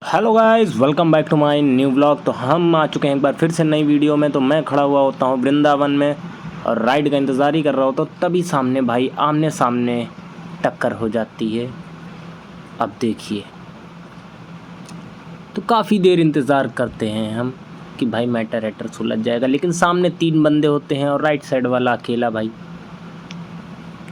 Hello guys, welcome back to my new blog. तो हम आ चुके हैं एक बार फिर से नई वीडियो में। तो मैं खड़ा हुआ होता हूँ वृंदावन में और राइड का इंतज़ार ही कर रहा होता हूँ, तभी सामने भाई आमने सामने टक्कर हो जाती है। अब देखिए, तो काफ़ी देर इंतज़ार करते हैं हम कि भाई मैटर एटर सुलझ जाएगा, लेकिन सामने 3 बंदे होते हैं और राइट साइड वाला अकेला भाई।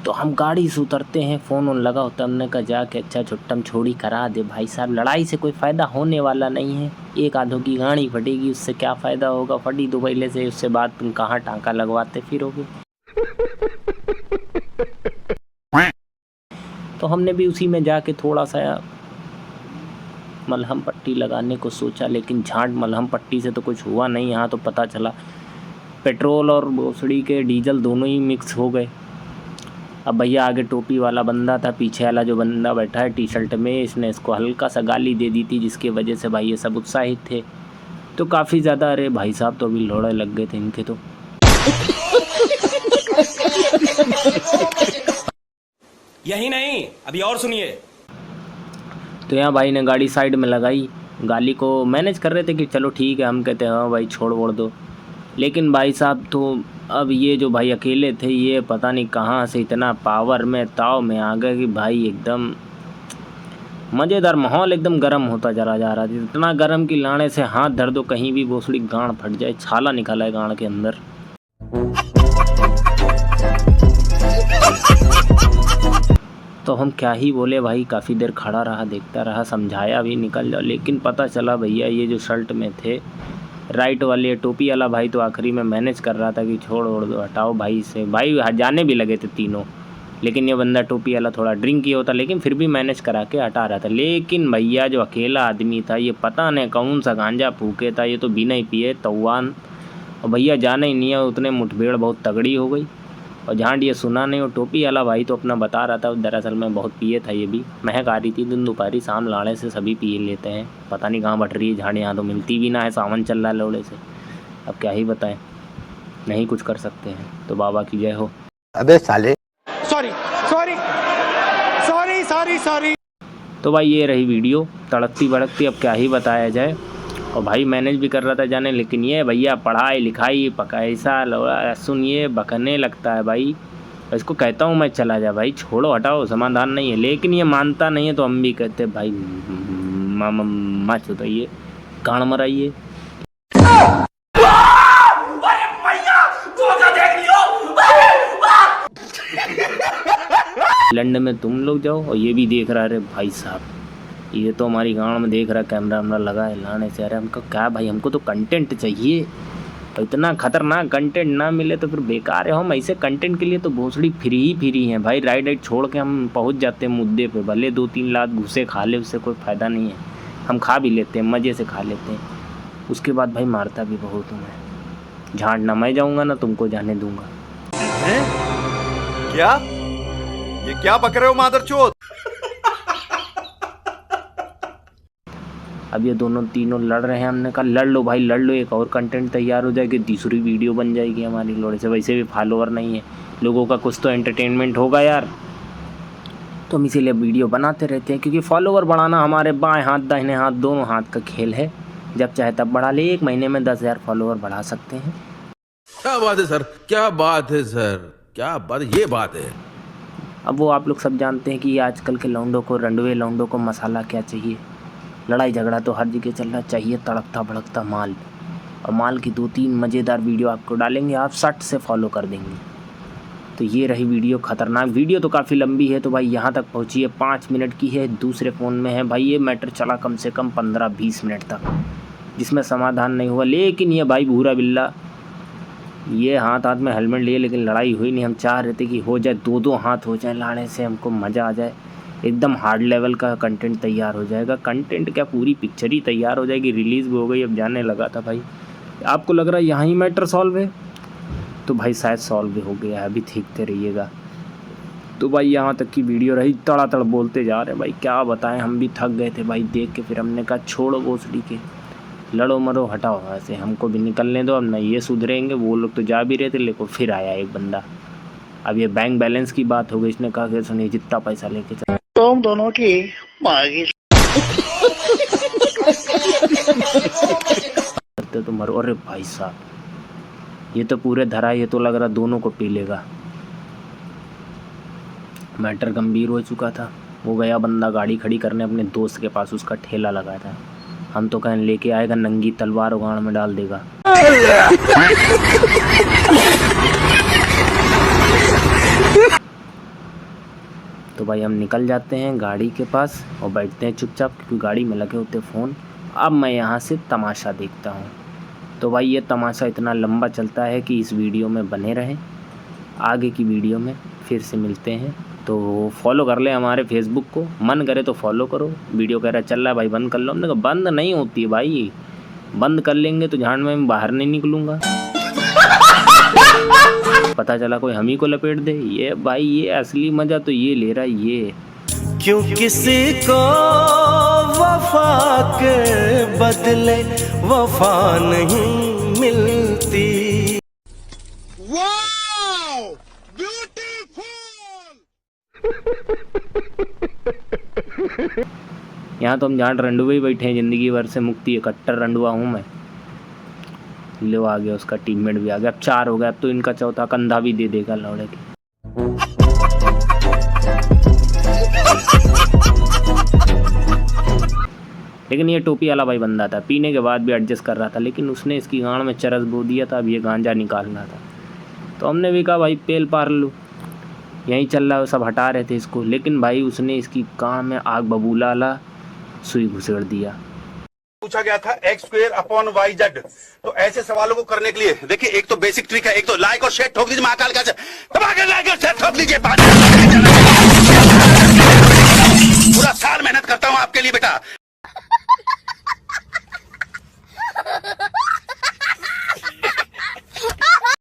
तो हम गाड़ी से उतरते हैं, फ़ोन ऑन लगा होता है, हमने कहा जाके अच्छा छुट्टम छोड़ी करा दे भाई साहब, लड़ाई से कोई फ़ायदा होने वाला नहीं है। एक आधों की गाड़ी फटेगी, उससे क्या फ़ायदा होगा, फटी तो पहले से, उससे बाद तुम कहाँ टाँका लगवाते फिरोगे। तो हमने भी उसी में जाके थोड़ा सा मलहम पट्टी लगाने को सोचा, लेकिन झांट मलहम पट्टी से तो कुछ हुआ नहीं। यहाँ तो पता चला पेट्रोल और भोसड़ी के डीजल दोनों ही मिक्स हो गए। अब भैया आगे टोपी वाला बंदा था, पीछे वाला जो बंदा बैठा है टी शर्ट में, इसने इसको हल्का सा गाली दे दी थी, जिसकी वजह से भाई ये सब उत्साहित थे। तो काफ़ी ज़्यादा, अरे भाई साहब तो अभी लोड़े लग गए थे इनके तो। यही नहीं, अभी और सुनिए। तो यहाँ भाई ने गाड़ी साइड में लगाई, गाली को मैनेज कर रहे थे कि चलो ठीक है, हम कहते हैं हाँ भाई छोड़ वोड़ दो। लेकिन भाई साहब तो अब ये जो भाई अकेले थे, ये पता नहीं कहाँ से इतना पावर में ताव में आ गए कि भाई एकदम मज़ेदार माहौल एकदम गर्म होता चला जा रहा था। इतना गर्म कि लाने से हाथ धर दो कहीं भी भोसड़ी गांड फट जाए, छाला निकाला है गांड के अंदर। तो हम क्या ही बोले भाई, काफ़ी देर खड़ा रहा, देखता रहा, समझाया भी निकल जाओ, लेकिन पता चला भैया ये जो शर्ट में थे राइट वाले टोपी वाला भाई तो आखिरी में मैनेज कर रहा था कि छोड़ ओड़ दो, हटाओ भाई से। भाई जाने भी लगे थे तीनों, लेकिन ये बंदा टोपी वाला थोड़ा ड्रिंक किया होता, लेकिन फिर भी मैनेज करा के हटा रहा था। लेकिन भैया जो अकेला आदमी था, ये पता नहीं कौन सा गांजा फूके था, ये तो बिना ही पिए तवान। और भैया जाने ही नहीं है, उतने मुठभेड़ बहुत तगड़ी हो गई। और झांड ये सुना नहीं, और टोपी वाला भाई तो अपना बता रहा था दरअसल में बहुत पिए था ये भी। महक आ रही थी दिन दोपहरी, शाम लाड़े से सभी पिए लेते हैं, पता नहीं कहाँ बट रही है झांड, यहाँ तो मिलती भी ना है, सावन चल रहा है लोड़े से। अब क्या ही बताएं, नहीं कुछ कर सकते हैं। तो बाबा की जय हो। अबे साले, sorry sorry sorry sorry sorry. तो भाई ये रही वीडियो तड़कती भड़कती, अब क्या ही बताया जाए। और भाई मैनेज भी कर रहा था जाने, लेकिन ये भैया पढ़ाई लिखाई पैसा सुनिए बकने लगता है भाई। इसको कहता हूँ मैं चला जा भाई, छोड़ो हटाओ, समाधान नहीं है, लेकिन ये मानता नहीं है। तो हम भी कहते भाई माँ चुताइए, गाड़ मराइए। लंड में तुम लोग जाओ, और ये भी देख रहा है भाई साहब, ये तो हमारी गाँव में देख रहा, कैमरा वैमरा लगा है लाने से। अरे हमको क्या भाई, हमको तो कंटेंट चाहिए, तो इतना खतरनाक कंटेंट ना मिले तो फिर बेकार है। हम ऐसे कंटेंट के लिए तो भोसड़ी फ्री हैं भाई। राइड छोड़ के हम पहुंच जाते हैं मुद्दे पे, भले 2-3 लात घुसे खा ले, उससे कोई फ़ायदा नहीं है। हम खा भी लेते हैं, मज़े से खा लेते हैं। उसके बाद भाई मारता भी बहुत हूँ मैं। झाड़ ना मैं जाऊँगा ना तुमको जाने दूँगा। क्या ये क्या बक रहे हो मादरचोद? अब ये दोनों तीनों लड़ रहे हैं, हमने कहा लड़ लो भाई लड़ लो, एक और कंटेंट तैयार हो जाएगी, तीसरी वीडियो बन जाएगी हमारी लोड़े से। वैसे भी फॉलोवर नहीं है, लोगों का कुछ तो एंटरटेनमेंट होगा यार। तो हम इसीलिए वीडियो बनाते रहते हैं, क्योंकि फॉलोवर बढ़ाना हमारे बाएं हाथ दाहिने हाथ दोनों हाथ का खेल है। जब चाहे तब बढ़ा ले, 1 महीने में 10,000 फॉलोवर बढ़ा सकते हैं। क्या बात है सर, क्या बात है सर, क्या बात, ये बात है। अब वो आप लोग सब जानते हैं कि आजकल के लौंडों को, रंडवे लौंडों को मसाला क्या चाहिए। लड़ाई झगड़ा तो हर जगह चल रहा, चाहिए तड़कता भड़कता माल। और माल की 2-3 मज़ेदार वीडियो आपको डालेंगे, आप 60 से फॉलो कर देंगे। तो ये रही वीडियो, ख़तरनाक वीडियो तो काफ़ी लंबी है, तो भाई यहाँ तक पहुँची है, 5 मिनट की है, दूसरे फ़ोन में है भाई। ये मैटर चला कम से कम 15-20 मिनट तक, जिसमें समाधान नहीं हुआ। लेकिन ये भाई भूरा बिल्ला, ये हाथ हाथ में हेलमेट लिए, लेकिन लड़ाई हुई नहीं। हम चाह रहे थे कि हो जाए, 2-2 हाथ हो जाए लाने से, हमको मज़ा आ जाए, एकदम हार्ड लेवल का कंटेंट तैयार हो जाएगा। कंटेंट क्या, पूरी पिक्चर ही तैयार हो जाएगी, रिलीज़ भी हो गई। अब जाने लगा था भाई, आपको लग रहा है यहाँ ही मैटर सॉल्व है, तो भाई शायद सॉल्व भी हो गया है, अभी देखते रहिएगा। तो भाई यहाँ तक की वीडियो रही, तड़ातड़ बोलते जा रहे हैं भाई, क्या बताएं, हम भी थक गए थे भाई देख के। फिर हमने कहा छोड़ो भोसड़ी के, लड़ो मरो हटाओ ऐसे, हमको भी निकलने दो। अब ना ये सुधरेंगे, वो लोग तो जा भी रहे थे, लेकिन फिर आया एक बंदा। अब ये बैंक बैलेंस की बात हो गई, इसने कहा कि सुनिए जितना पैसा लेके चलो तुम दोनों की मांगी नंबर। अरे भाई साहब ये तो पूरे धरा, ये तो लग रहा दोनों को पी लेगा। मैटर गंभीर हो चुका था। वो गया बंदा गाड़ी खड़ी करने अपने दोस्त के पास, उसका ठेला लगा था। हम तो कहें लेके आएगा नंगी तलवार उगाड़ में डाल देगा। तो भाई हम निकल जाते हैं गाड़ी के पास और बैठते हैं चुपचाप, क्योंकि गाड़ी में लगे होते फ़ोन। अब मैं यहाँ से तमाशा देखता हूँ। तो भाई ये तमाशा इतना लंबा चलता है कि इस वीडियो में बने रहें। आगे की वीडियो में फिर से मिलते हैं। तो फॉलो कर ले हमारे फेसबुक को, मन करे तो फॉलो करो। वीडियो कह रहा चल रहा है भाई बंद कर लो, हमने कहा बंद नहीं होती है भाई, बंद कर लेंगे तो झाड़ में बाहर नहीं निकलूँगा। पता चला कोई हम ही को लपेट दे। ये भाई ये असली मजा तो ये ले रहा है ये। क्यों किसी को वफा के बदले वफा नहीं मिलती। यहाँ तो हम जहाँ रंडुए ही बैठे हैं, ज़िंदगी भर से मुक्ति है, कट्टर रंडुआ हूँ मैं। लो आ गया, उसका टीममेट भी आ गया। अब 4 हो गया, अब तो इनका चौथा कंधा भी दे देगा लौड़े के। लेकिन ये टोपी वाला भाई बंदा था, पीने के बाद भी एडजस्ट कर रहा था, लेकिन उसने इसकी गांड में चरस बो दिया था। अब ये गांजा निकालना था, तो हमने भी कहा भाई पेल पार लो, यहीं चल रहा है। सब हटा रहे थे इसको, लेकिन भाई उसने इसकी कान में आग बबूला वाला सुई घुसेड़ दिया। पूछा गया था x²/y/z। तो ऐसे सवालों को करने के लिए देखिए, एक तो बेसिक ट्रिक है, एक तो लाइक और शेयर ठोक दीजिए महाकाल का, लाइक और शेयर ठोक दीजिए। पूरा साल मेहनत करता हूं आपके लिए बेटा।